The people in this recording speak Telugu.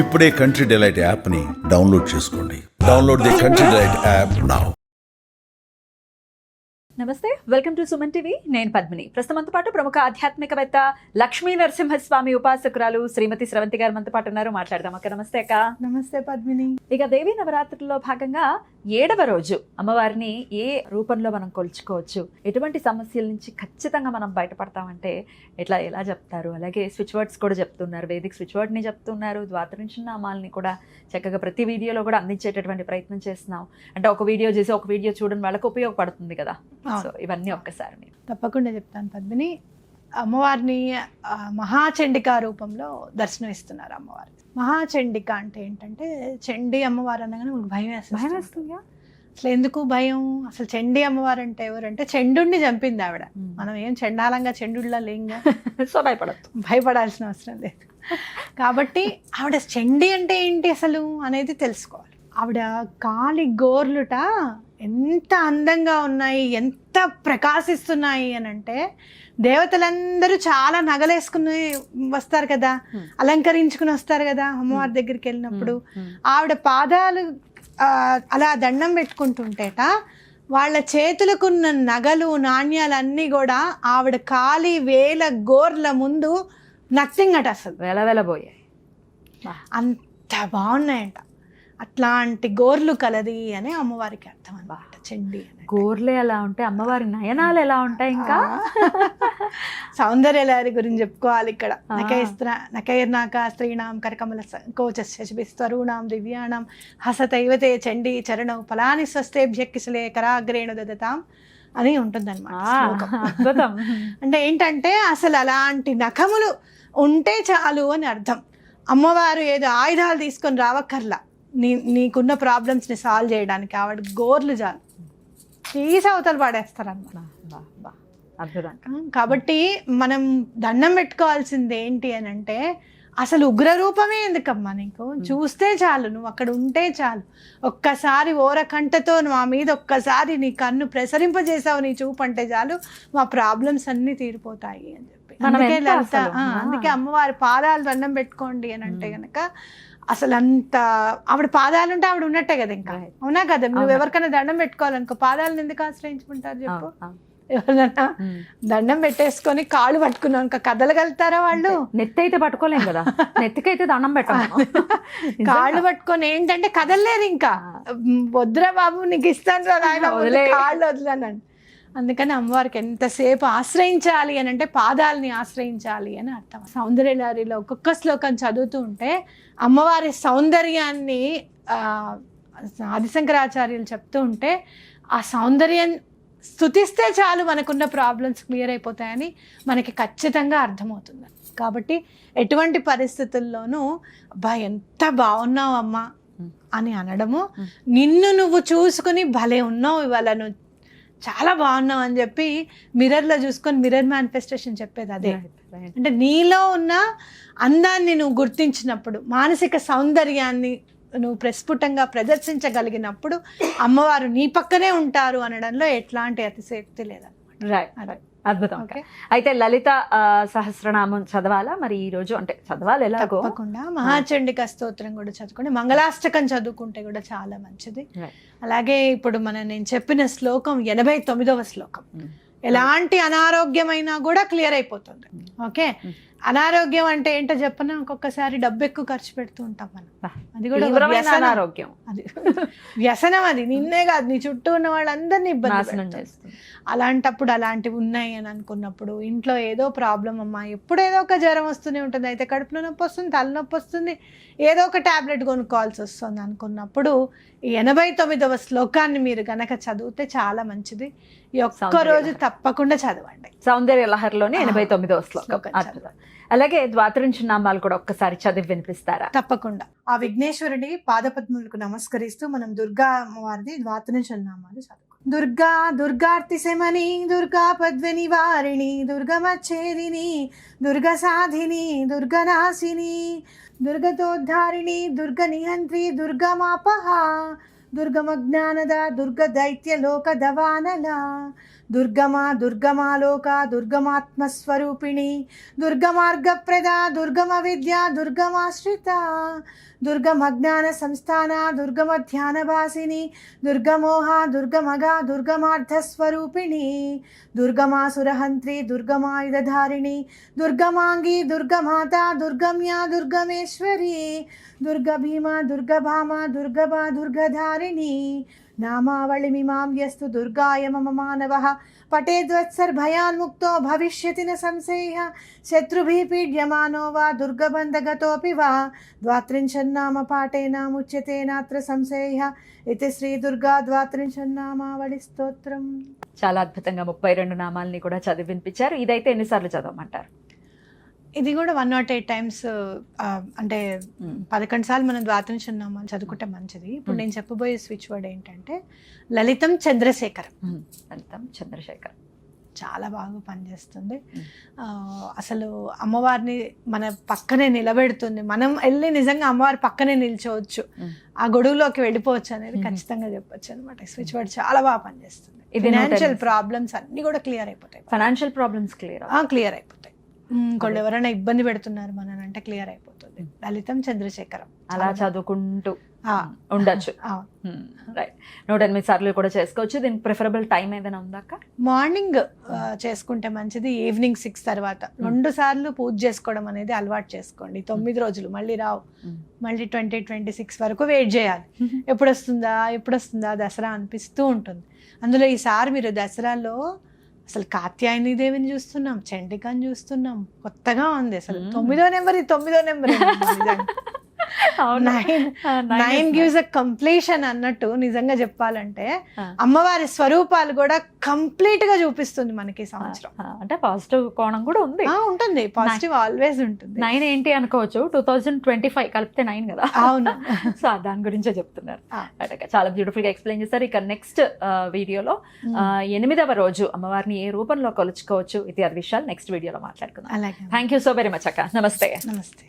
ఇప్పుడే కంట్రీ డిలైట్ యాప్ని డౌన్లోడ్ చేసుకోండి. Download the country delight app now. నమస్తే, వెల్కమ్ టు సుమన్ టీవీ. నేను పద్మిని. ప్రస్తుతంతో పాటు ప్రముఖ ఆధ్యాత్మికవేత్త లక్ష్మీ నరసింహస్వామి ఉపాసకురాలు శ్రీమతి స్రవంతి గారు మనతో పాటు ఉన్నారు. మాట్లాడదాం అక్క. నమస్తే అక్క. నమస్తే పద్మిని. ఇక దేవీ నవరాత్రుల్లో భాగంగా 7వ రోజు అమ్మవారిని ఏ రూపంలో మనం కొలుచుకోవచ్చు, ఎటువంటి సమస్యల నుంచి ఖచ్చితంగా మనం బయటపడతామంటే ఎలా చెప్తారు? అలాగే స్విచ్ వర్డ్స్ కూడా చెప్తున్నారు, వేదిక స్విచ్ వర్డ్ని చెప్తున్నారు, ద్వాదశ నామాలని కూడా చక్కగా ప్రతి వీడియోలో కూడా అందించేటటువంటి ప్రయత్నం చేస్తున్నాం. అంటే ఒక వీడియో చేసి ఒక వీడియో చూడడం వాళ్ళకి ఉపయోగపడుతుంది కదా. సో ఇవన్నీ ఒక్కసారి మీరు తప్పకుండా చెప్తాను పద్మిని. అమ్మవారిని మహాచండికా రూపంలో దర్శనం ఇస్తున్నారు అమ్మవారి. మహాచండిక అంటే ఏంటంటే, చండీ అమ్మవారు అనగానే మనకు భయం వేస్తుంది. అసలు ఎందుకు భయం? అసలు చండీ అమ్మవారు అంటే ఎవరంటే చండుణ్ణి చంపింది ఆవిడ. మనం ఏం చండాలంగా చండుళ్ళ లేంగా, సో భయపడాల్సిన అవసరం లేదు. కాబట్టి ఆవిడ చండీ అంటే ఏంటి అసలు అనేది తెలుసుకోవాలి. ఆవిడ కాలి గోర్లుట ఎంత అందంగా ఉన్నాయి, ఎంత ప్రకాశిస్తున్నాయి అని అంటే, దేవతలందరూ చాలా నగలేసుకుని వస్తారు కదా, అలంకరించుకుని వస్తారు కదా అమ్మవారి దగ్గరికి వెళ్ళినప్పుడు. ఆవిడ పాదాలు అలా దండం పెట్టుకుంటుంటేట వాళ్ళ చేతులకున్న నగలు నాణ్యాలన్నీ కూడా ఆవిడ కాలి వేల గోర్ల ముందు నథింగ్ అట, అసలు వెలవెలబోయాయి. అంత బాగున్నాయంట. అట్లాంటి గోర్లు కలది అని అమ్మవారికి అర్థం అన్నమాట. చండి గోర్లే ఎలా ఉంటాయి, అమ్మవారి నయనాలు ఎలా ఉంటాయి, ఇంకా సౌందర్యలహరి గురించి చెప్పుకోవాలి ఇక్కడ. నకైర్నాక స్త్రీణాం కరకమల కోచస్వరూణాం దివ్యాణం హసతైవతే చండీ చరణం ఫలాని స్వస్తేభ్యకిసలే కరాగ్రేణు దదతాం అని ఉంటుందన్నమాట. అంటే ఏంటంటే అసలు అలాంటి నఖములు ఉంటే చాలు అని అర్థం. అమ్మవారు ఏదో ఆయుధాలు తీసుకొని రావక్కర్లా, నీకున్న ప్రాబ్లమ్స్ని సాల్వ్ చేయడానికి ఆవిడ గోర్లు చాలు, తీసి అవతలు పాడేస్తారన్నమాట. కాబట్టి మనం దండం పెట్టుకోవాల్సింది ఏంటి అని అంటే, అసలు ఉగ్రరూపమే ఎందుకమ్మా నీకు? చూస్తే చాలు, నువ్వు అక్కడ ఉంటే చాలు, ఒక్కసారి ఓరకంటతో మా మీద ఒక్కసారి నీ కన్ను ప్రసరింపజేసావు, నీ చూపు అంటే చాలు, మా ప్రాబ్లమ్స్ అన్నీ తీరిపోతాయి అని చెప్పి. అందుకే అమ్మవారి పాదాలు దండం పెట్టుకోండి అని అంటే గనక, అసలు అంత ఆవిడ పాదాలు ఉంటే ఆవిడ ఉన్నట్టే కదా. ఇంకా అవునా కదా? నువ్వు ఎవరికైనా దండం పెట్టుకోవాలనుకో, పాదాలను ఎందుకు ఆశ్రయించుకుంటారు చెప్పు? ఎవరన్నా దండం పెట్టేసుకొని కాళ్ళు పట్టుకున్నావు ఇంకా కదలగలుగుతారా వాళ్ళు? నెత్తి అయితే పట్టుకోలేం కదా, నెత్తికైతే దండం పెట్టాలి. కాళ్ళు పట్టుకొని ఏంటంటే కదలలేరు. ఇంకా వద్దురా బాబు నీకు ఇస్తాను ఆయన, కాళ్ళు వదలనండి. అందుకని అమ్మవారికి ఎంతసేపు ఆశ్రయించాలి అని అంటే పాదాలని ఆశ్రయించాలి అని అర్థం. సౌందర్యలహరిలో ఒక్కొక్క శ్లోకం చదువుతూ ఉంటే అమ్మవారి సౌందర్యాన్ని ఆదిశంకరాచార్యులు చెప్తూ ఉంటే, ఆ సౌందర్యం స్తుతిస్తే చాలు మనకున్న ప్రాబ్లమ్స్ క్లియర్ అయిపోతాయని మనకి ఖచ్చితంగా అర్థమవుతుంది. కాబట్టి ఎటువంటి పరిస్థితుల్లోనూ అబ్బా ఎంత బాగున్నావు అమ్మా అని అనడము, నిన్ను నువ్వు చూసుకుని భలే ఉన్నావు ఇవాళ, నువ్వు చాలా బాగున్నావు అని చెప్పి మిర్రర్లో చూసుకొని మిర్రర్ మేనిఫెస్టేషన్ చెప్పేది అదే. అంటే నీలో ఉన్న అందాన్ని నువ్వు గుర్తించినప్పుడు, మానసిక సౌందర్యాన్ని నువ్వు ప్రస్ఫుటంగా ప్రదర్శించగలిగినప్పుడు అమ్మవారు నీ పక్కనే ఉంటారు అనడంలో ఎట్లాంటి అతిశయోక్తి లేదన్నమాట. అద్భుతం. అయితే లలిత సహస్రనామం చదవాలా మరి ఈ రోజు? అంటే చదవాలి ఎలాగో, తప్పకుండా మహాచండిక స్తోత్రం కూడా చదువుకోండి, మంగళాష్టకం చదువుకుంటే కూడా చాలా మంచిది. అలాగే ఇప్పుడు నేను చెప్పిన శ్లోకం 89వ శ్లోకం, ఎలాంటి అనారోగ్యమైనా కూడా క్లియర్ అయిపోతుంది. ఓకే, అనారోగ్యం అంటే ఏంటో చెప్పనా? ఒక్కొక్కసారి డబ్బు ఎక్కువ ఖర్చు పెడుతూ ఉంటాం మనం, అది కూడా అనారోగ్యం, అది వ్యసనం. అది నిన్నే కాదు, నీ చుట్టూ ఉన్న వాళ్ళందరినీ ఇబ్బంది చేస్తుంది. అలాంటప్పుడు అలాంటివి ఉన్నాయి అని అనుకున్నప్పుడు, ఇంట్లో ఏదో ప్రాబ్లం అమ్మా, ఎప్పుడు ఏదో ఒక జ్వరం వస్తూనే ఉంటుంది, అయితే కడుపులో నొప్పి వస్తుంది, తలనొప్పి వస్తుంది, ఏదో ఒక టాబ్లెట్ కొనుక్కోవాల్సి వస్తుంది అనుకున్నప్పుడు ఈ 89వ శ్లోకాన్ని మీరు గనక చదివితే చాలా మంచిది. ఈ ఒక్క రోజు తప్పకుండా చదవండి. సౌందర్యలహరిలోనే 89వ శ్లోకం. అలాగే ద్వాదశ నామాలు కూడా ఒక్కసారి చదివి వినిపిస్తారా? తప్పకుండా. ఆ విఘ్నేశ్వరుడి పాదపద్ములకు నమస్కరిస్తూ మనం దుర్గా అమ్మవారిది ద్వాదశ నామాలు చదువు. దుర్గా దుర్గార్తి శమని, దుర్గా పద్మిని వారిణి, దుర్గమచ్ఛేదిని, దుర్గ సాధిని, దుర్గనాశిని, దుర్గతోద్ధారిణి, దుర్గ నిహంత్రి, దుర్గమాపహ, దుర్గమజ్ఞానద, దుర్గ దైత్య లోక దవానల, దుర్గమా దుర్గమాలోక దుర్గమాత్మస్వరూపిణి దుర్గమార్గప్రద దుర్గమ విద్య దుర్గమాశ్రిత దుర్గమజ్ఞాన సంస్థాన దుర్గమధ్యానవాసిని దుర్గమోహ దుర్గమగ దుర్గమార్థస్వరూపిణి దుర్గమాసురహంత్రి దుర్గమాయుధధారిణి దుర్గమాంగి దుర్గమాత దుర్గమ్య దుర్గమేశ్వరి దుర్గభీమ దుర్గభామ దుర్గభా దుర్గధారిణి నామావళిమిమాం యస్తు దుర్గాయ మమ మానవః పఠేద్వత్సర్భయాన్ముక్తో భవిష్యతి న సంశయః శత్రుభిः పీడ్యమానో వా దుర్గబంధగతోऽపి వా ద్వాత్రింశన్నామ పాఠేనాముచ్యతే నాత్ర సంశయః ఇది శ్రీ దుర్గా ద్వాత్రింశన్నామావళి స్తోత్రం. చాలా అద్భుతంగా 32 నామాలని కూడా చదివి వినిపించారు. ఇదైతే ఎన్నిసార్లు చదవమంటారు? ఇది కూడా 108 టైమ్స్, అంటే 11 సార్లు మనం ద్వాత్రింశన్నామాలు చదువుకుంటే మంచిది. ఇప్పుడు నేను చెప్పబోయే స్విచ్ వర్డ్ ఏంటంటే లలితం చంద్రశేఖరం. లలితం చంద్రశేఖర్ చాలా బాగా పనిచేస్తుంది. అసలు అమ్మవారిని మన పక్కనే నిలబెడుతుంది. మనం వెళ్ళి నిజంగా అమ్మవారి పక్కనే నిల్చోవచ్చు, ఆ గొడుగులోకి వెళ్ళిపోవచ్చు అనేది ఖచ్చితంగా చెప్పొచ్చు అనమాట. స్విచ్ వర్డ్ చాలా బాగా పనిచేస్తుంది. ఫైనాన్షియల్ ప్రాబ్లమ్స్ అన్ని కూడా క్లియర్ అయిపోతాయి. ఫైనాన్షియల్ ప్రాబ్లమ్స్ క్లియర్ అయిపోతాయి. ఇంకోళ్ళు ఎవరైనా ఇబ్బంది పెడుతున్నారు మన అంటే క్లియర్ అయిపోతుంది. లలితం చంద్రశేఖరం అలా చదువుకుంటూ ఉండొచ్చు. రైట్, 108 సార్లు కూడా చేసుకోవచ్చు. దీనికి ప్రిఫరబుల్ టైం ఏదైనా ఉందాక? మార్నింగ్ చేసుకుంటే మంచిది, ఈవినింగ్ 6 తర్వాత 2 సార్లు పూజ చేసుకోవడం అనేది అలవాటు చేసుకోండి. 9 రోజులు మళ్ళీ రావు, మళ్ళీ 2026 వరకు వెయిట్ చేయాలి. ఎప్పుడు వస్తుందా దసరా అనిపిస్తూ ఉంటుంది. అందులో ఈసారి మీరు దసరాలో అసలు కాత్యాయని దేవిని చూస్తున్నాం, చండికాని చూస్తున్నాం, కొత్తగా ఉంది. అసలు 9వ నెంబర్ 9 gives a completion అన్నట్టు. నిజంగా చెప్పాలంటే అమ్మవారి స్వరూపాలు కూడా కంప్లీట్ గా చూపిస్తుంది మనకి సంవత్సరం. అంటే పాజిటివ్ కోణం కూడా ఉంది. ఉంటుంది, పాజిటివ్ ఆల్వేస్ ఉంటుంది. 9 ఏంటి అనుకోవచ్చు, 2025 కలిపితే 9 కదా. అవును. సో దాని గురించే చెప్తున్నారు. చాలా బ్యూటిఫుల్ గా ఎక్స్ప్లెయిన్ చేస్తారు. ఇక నెక్స్ట్ వీడియోలో 8వ రోజు అమ్మవారిని ఏ రూపంలో కొలుచుకోవచ్చు ఇత్యాది విషయాలు నెక్స్ట్ వీడియోలో మాట్లాడుకుందాం. అలాగే. Thank you so very much అక్క. నమస్తే. నమస్తే.